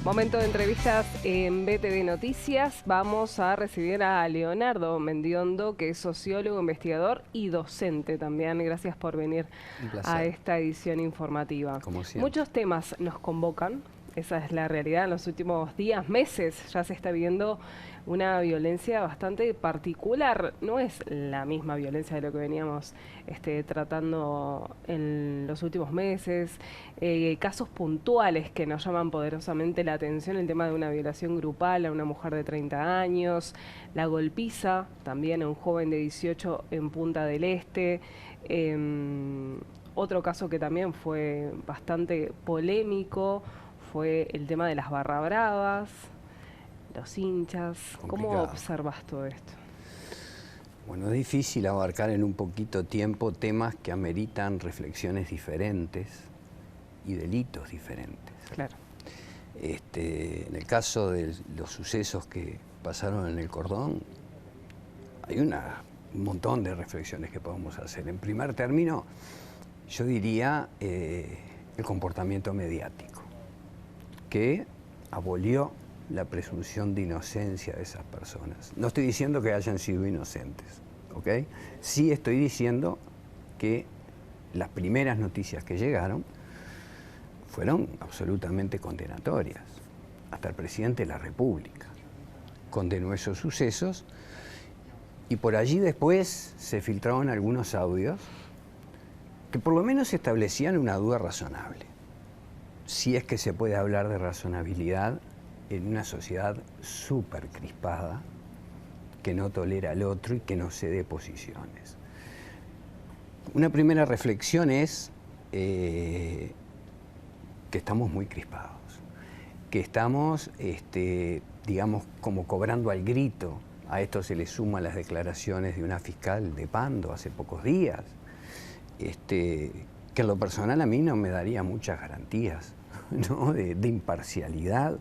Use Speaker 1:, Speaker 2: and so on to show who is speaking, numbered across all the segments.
Speaker 1: Momento de entrevistas en BTV Noticias. Vamos a recibir a Leonardo Mendiondo, que es sociólogo, investigador y docente también. Gracias por venir a esta edición informativa.
Speaker 2: Como siempre.
Speaker 1: Muchos temas nos convocan, esa es la realidad. En los últimos días, meses, ya se está viendo una violencia bastante particular. No es la misma violencia de lo que veníamos tratando en los últimos meses. Casos puntuales que nos llaman poderosamente la atención: el tema de una violación grupal a una mujer de 30 años, la golpiza también a un joven de 18 en Punta del Este. Otro caso que también fue bastante polémico fue el tema de las barra bravas, los hinchas.
Speaker 2: Complicado.
Speaker 1: ¿Cómo observas todo esto?
Speaker 2: Bueno, es difícil abarcar en un poquito tiempo temas que ameritan reflexiones diferentes y delitos diferentes.
Speaker 1: Claro.
Speaker 2: En el caso de los sucesos que pasaron en el Cordón, hay un montón de reflexiones que podemos hacer. En primer término, yo diría el comportamiento mediático, que abolió la presunción de inocencia de esas personas. No estoy diciendo que hayan sido inocentes, ¿ok? Sí estoy diciendo que las primeras noticias que llegaron fueron absolutamente condenatorias. Hasta el presidente de la República condenó esos sucesos, y por allí después se filtraron algunos audios que por lo menos establecían una duda razonable. Si es que se puede hablar de razonabilidad en una sociedad súper crispada, que no tolera al otro y que no cede posiciones. Una primera reflexión es que estamos muy crispados, que estamos, digamos, como cobrando al grito. A esto se le suman las declaraciones de una fiscal de Pando hace pocos días, que en lo personal a mí no me daría muchas garantías, ¿no?, de imparcialidad,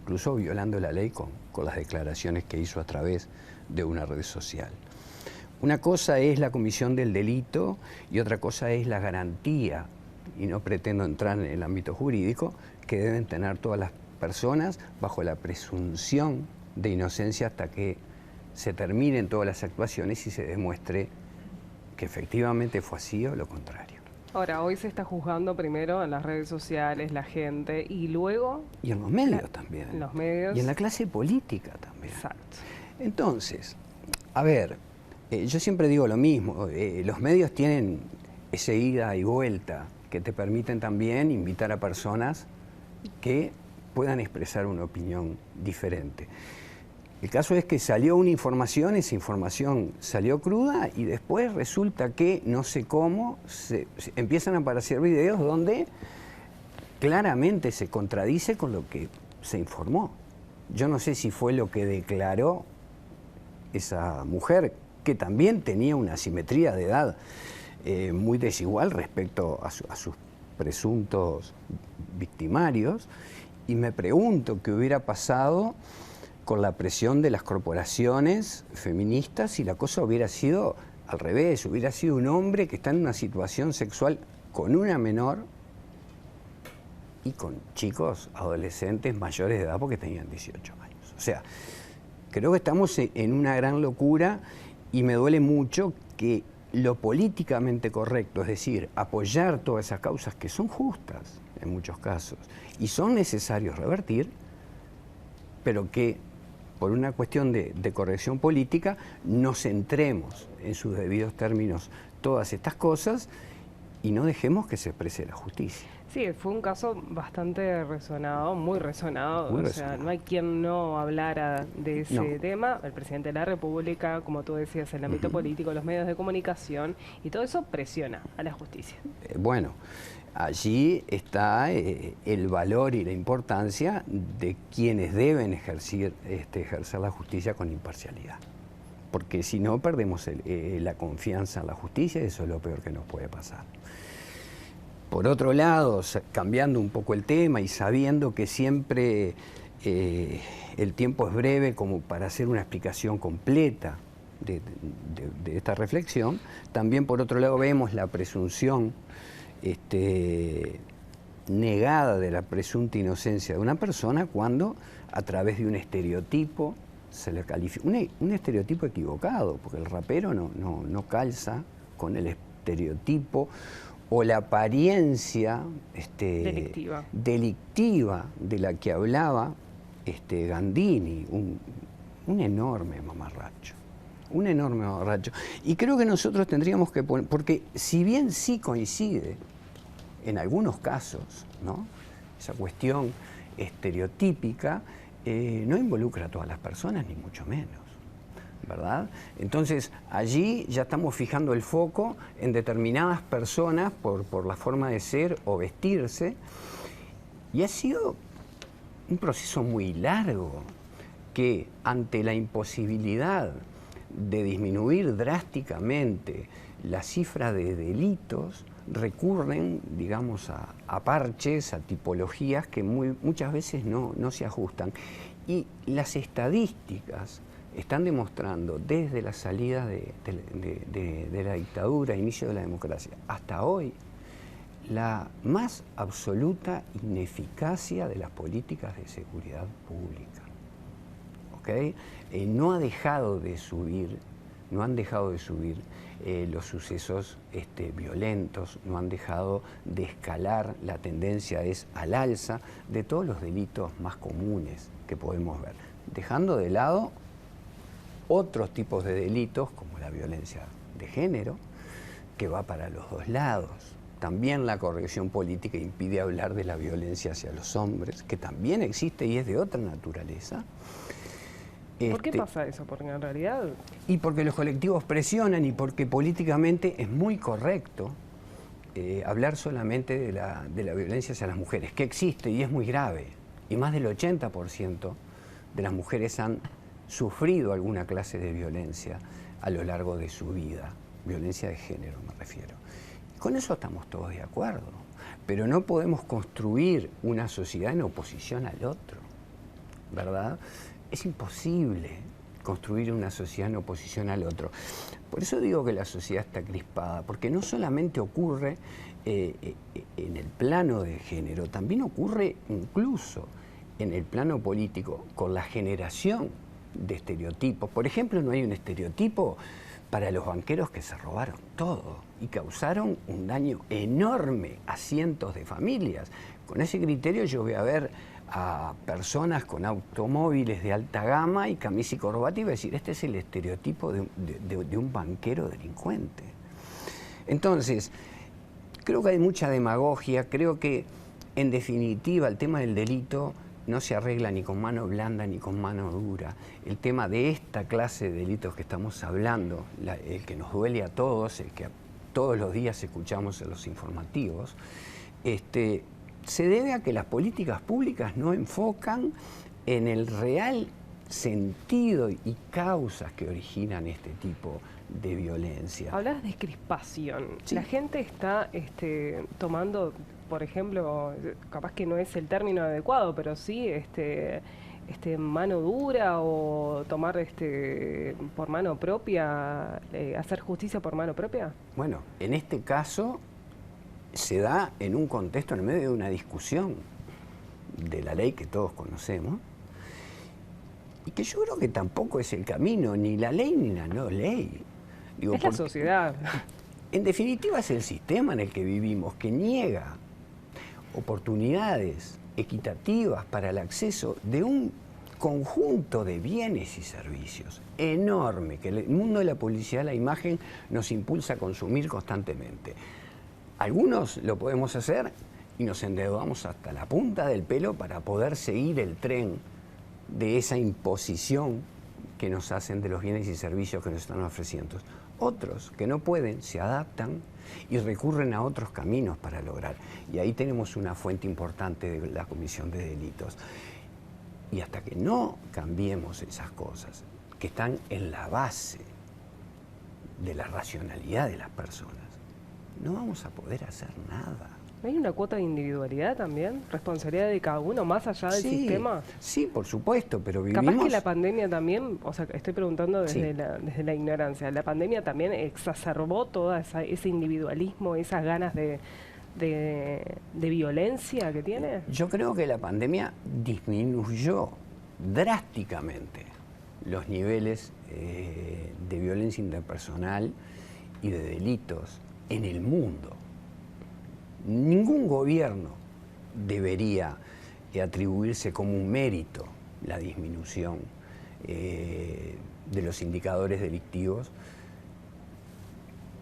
Speaker 2: incluso violando la ley con las declaraciones que hizo a través de una red social. Una cosa es la comisión del delito y otra cosa es la garantía, y no pretendo entrar en el ámbito jurídico, que deben tener todas las personas bajo la presunción de inocencia hasta que se terminen todas las actuaciones y se demuestre que efectivamente fue así o lo contrario.
Speaker 1: Ahora, hoy se está juzgando primero en las redes sociales, la gente, y luego...
Speaker 2: Y en los medios también.
Speaker 1: En los medios.
Speaker 2: Y en la clase política también.
Speaker 1: Exacto.
Speaker 2: Entonces, a ver, yo siempre digo lo mismo, los medios tienen esa ida y vuelta que te permiten también invitar a personas que puedan expresar una opinión diferente. El caso es que salió una información, esa información salió cruda y después resulta que, no sé cómo, empiezan a aparecer videos donde claramente se contradice con lo que se informó. Yo no sé si fue lo que declaró esa mujer, que también tenía una asimetría de edad muy desigual respecto a sus presuntos victimarios, y me pregunto qué hubiera pasado con la presión de las corporaciones feministas si la cosa hubiera sido al revés, hubiera sido un hombre que está en una situación sexual con una menor y con chicos, adolescentes mayores de edad porque tenían 18 años. O sea, creo que estamos en una gran locura y me duele mucho que lo políticamente correcto, es decir, apoyar todas esas causas que son justas en muchos casos y son necesarios revertir, pero que por una cuestión de corrección política no centremos en sus debidos términos todas estas cosas y no dejemos que se exprese la justicia.
Speaker 1: Sí, fue un caso bastante resonado, muy resonado.
Speaker 2: Muy
Speaker 1: o sea, no hay quien no hablara de ese tema. El presidente de la República, como tú decías, el ámbito político, los medios de comunicación, y todo eso presiona a la justicia.
Speaker 2: Bueno, allí está el valor y la importancia de quienes deben ejercer la justicia con imparcialidad. Porque si no, perdemos la confianza en la justicia y eso es lo peor que nos puede pasar. Por otro lado, cambiando un poco el tema y sabiendo que siempre el tiempo es breve como para hacer una explicación completa de esta reflexión, también por otro lado vemos la presunción negada de la presunta inocencia de una persona cuando a través de un estereotipo se le califica, un estereotipo equivocado, porque el rapero no calza con el estereotipo o la apariencia delictiva de la que hablaba Gandini, un enorme mamarracho. Un enorme mamarracho. Y creo que nosotros tendríamos que poner, porque si bien sí coincide en algunos casos, ¿no?, esa cuestión estereotípica, no involucra a todas las personas, ni mucho menos, ¿verdad? Entonces, allí ya estamos fijando el foco en determinadas personas por la forma de ser o vestirse, y ha sido un proceso muy largo que, ante la imposibilidad de disminuir drásticamente la cifra de delitos, recurren, digamos, a parches, a tipologías que muchas veces no se ajustan. Y las estadísticas están demostrando, desde la salida de la dictadura, inicio de la democracia, hasta hoy, la más absoluta ineficacia de las políticas de seguridad pública. ¿Okay? No ha dejado de subir, no han dejado de subir los sucesos violentos, no han dejado de escalar, la tendencia es al alza de todos los delitos más comunes que podemos ver, dejando de lado otros tipos de delitos como la violencia de género, que va para los dos lados. También la corrección política impide hablar de la violencia hacia los hombres, que también existe y es de otra naturaleza.
Speaker 1: ¿Por qué pasa eso? Porque en realidad...
Speaker 2: Y porque los colectivos presionan y porque políticamente es muy correcto hablar solamente de la violencia hacia las mujeres, que existe y es muy grave. Y más del 80% de las mujeres han sufrido alguna clase de violencia a lo largo de su vida. Violencia de género me refiero. Con eso estamos todos de acuerdo. Pero no podemos construir una sociedad en oposición al otro, ¿verdad? Es imposible construir una sociedad en oposición al otro. Por eso digo que la sociedad está crispada, porque no solamente ocurre en el plano de género, también ocurre incluso en el plano político, con la generación de estereotipos. Por ejemplo, no hay un estereotipo para los banqueros que se robaron todo y causaron un daño enorme a cientos de familias. Con ese criterio yo voy a ver a personas con automóviles de alta gama y camisa y corbata y voy a decir, este es el estereotipo de un banquero delincuente. Entonces, creo que hay mucha demagogia, creo que en definitiva el tema del delito no se arregla ni con mano blanda ni con mano dura. El tema de esta clase de delitos que estamos hablando, el que nos duele a todos, el que todos los días escuchamos en los informativos, se debe a que las políticas públicas no enfocan en el real sentido y causas que originan este tipo de violencia.
Speaker 1: Hablas de crispación.
Speaker 2: Sí.
Speaker 1: La gente está tomando, por ejemplo, capaz que no es el término adecuado, pero sí mano dura o tomar por mano propia, hacer justicia por mano propia.
Speaker 2: Bueno, en este caso se da en un contexto, en medio de una discusión de la ley que todos conocemos, y que yo creo que tampoco es el camino, ni la ley ni la no ley. Digo,
Speaker 1: es la sociedad.
Speaker 2: En definitiva es el sistema en el que vivimos, que niega oportunidades equitativas para el acceso de un conjunto de bienes y servicios enorme, que el mundo de la publicidad, la imagen, nos impulsa a consumir constantemente. Algunos lo podemos hacer y nos endeudamos hasta la punta del pelo para poder seguir el tren de esa imposición que nos hacen de los bienes y servicios que nos están ofreciendo. Otros que no pueden se adaptan y recurren a otros caminos para lograr. Y ahí tenemos una fuente importante de la comisión de delitos. Y hasta que no cambiemos esas cosas que están en la base de la racionalidad de las personas, no vamos a poder hacer nada.
Speaker 1: ¿No hay una cuota de individualidad también? ¿Responsabilidad de cada uno más allá del sistema?
Speaker 2: Sí, por supuesto, pero vivimos...
Speaker 1: Capaz que la pandemia también, o sea, estoy preguntando desde la ignorancia, la pandemia también exacerbó todo ese individualismo, esas ganas de de violencia que tiene?
Speaker 2: Yo creo que la pandemia disminuyó drásticamente los niveles de violencia interpersonal y de delitos en el mundo. Ningún gobierno debería atribuirse como un mérito la disminución de los indicadores delictivos,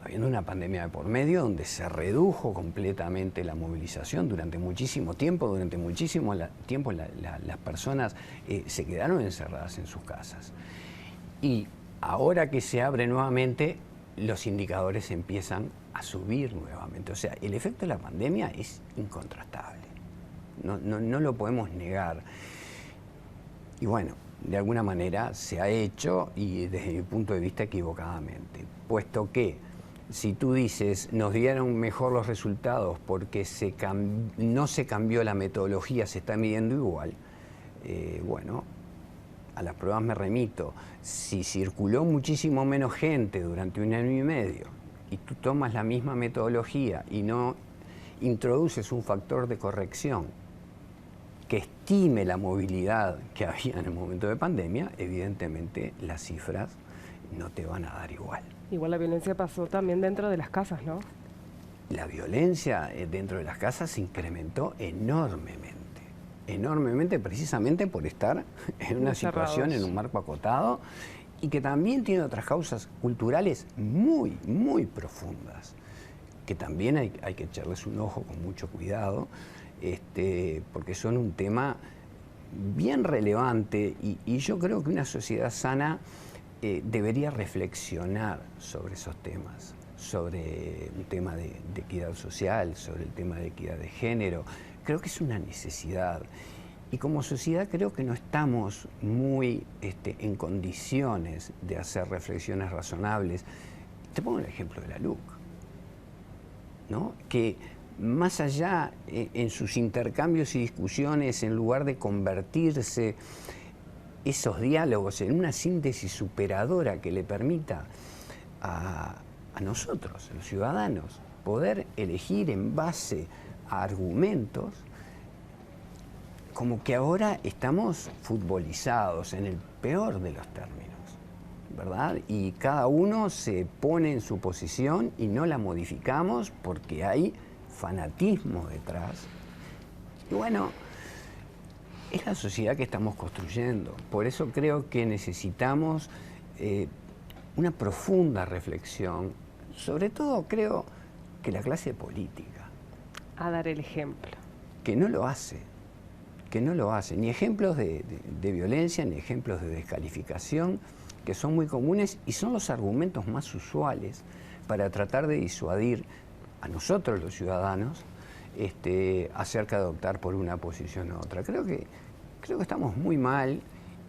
Speaker 2: habiendo una pandemia de por medio donde se redujo completamente la movilización durante muchísimo tiempo. Durante muchísimo tiempo las personas se quedaron encerradas en sus casas. Y ahora que se abre nuevamente, los indicadores empiezan a subir nuevamente. O sea, el efecto de la pandemia es incontrastable. No lo podemos negar. Y bueno, de alguna manera se ha hecho, y desde mi punto de vista equivocadamente, puesto que si tú dices nos dieron mejor los resultados porque no se cambió la metodología, se está midiendo igual, bueno, a las pruebas me remito. Si circuló muchísimo menos gente durante 1 año y medio y tú tomas la misma metodología y no introduces un factor de corrección que estime la movilidad que había en el momento de pandemia, evidentemente las cifras no te van a dar igual.
Speaker 1: Igual la violencia pasó también dentro de las casas, ¿no?
Speaker 2: La violencia dentro de las casas se incrementó enormemente, precisamente por estar en una situación, en un marco acotado, y que también tiene otras causas culturales muy, muy profundas, que también hay que echarles un ojo con mucho cuidado, porque son un tema bien relevante, y yo creo que una sociedad sana debería reflexionar sobre esos temas, sobre un tema de equidad social, sobre el tema de equidad de género. Creo que es una necesidad, y como sociedad creo que no estamos muy en condiciones de hacer reflexiones razonables. Te pongo el ejemplo de la LUC, ¿no? Que más allá en sus intercambios y discusiones, en lugar de convertirse esos diálogos en una síntesis superadora que le permita a nosotros, los ciudadanos, poder elegir en base a argumentos, como que ahora estamos futbolizados en el peor de los términos, ¿verdad? Y cada uno se pone en su posición y no la modificamos porque hay fanatismo detrás. Y bueno, es la sociedad que estamos construyendo. Por eso creo que necesitamos una profunda reflexión. Sobre todo creo que la clase política.
Speaker 1: A dar el ejemplo.
Speaker 2: Que no lo hace. Ni ejemplos de violencia, ni ejemplos de descalificación, que son muy comunes y son los argumentos más usuales para tratar de disuadir a nosotros los ciudadanos acerca de optar por una posición u otra. Creo que estamos muy mal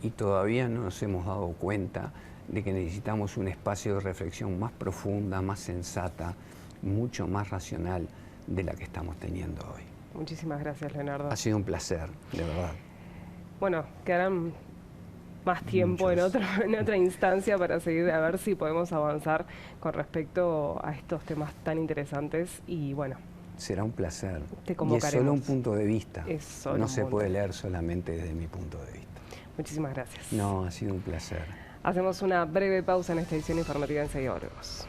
Speaker 2: y todavía no nos hemos dado cuenta de que necesitamos un espacio de reflexión más profunda, más sensata, mucho más racional de la que estamos teniendo hoy.
Speaker 1: Muchísimas gracias, Leonardo.
Speaker 2: Ha sido un placer, de verdad.
Speaker 1: Bueno, quedarán más tiempo en otra instancia para seguir a ver si podemos avanzar con respecto a estos temas tan interesantes y bueno.
Speaker 2: Será un placer.
Speaker 1: Te convocaremos.
Speaker 2: Y es solo un punto de vista. No se
Speaker 1: punto.
Speaker 2: puede leer solamente desde mi punto de vista.
Speaker 1: Muchísimas gracias.
Speaker 2: No, ha sido un placer.
Speaker 1: Hacemos una breve pausa en esta edición informativa, enseguida volvemos.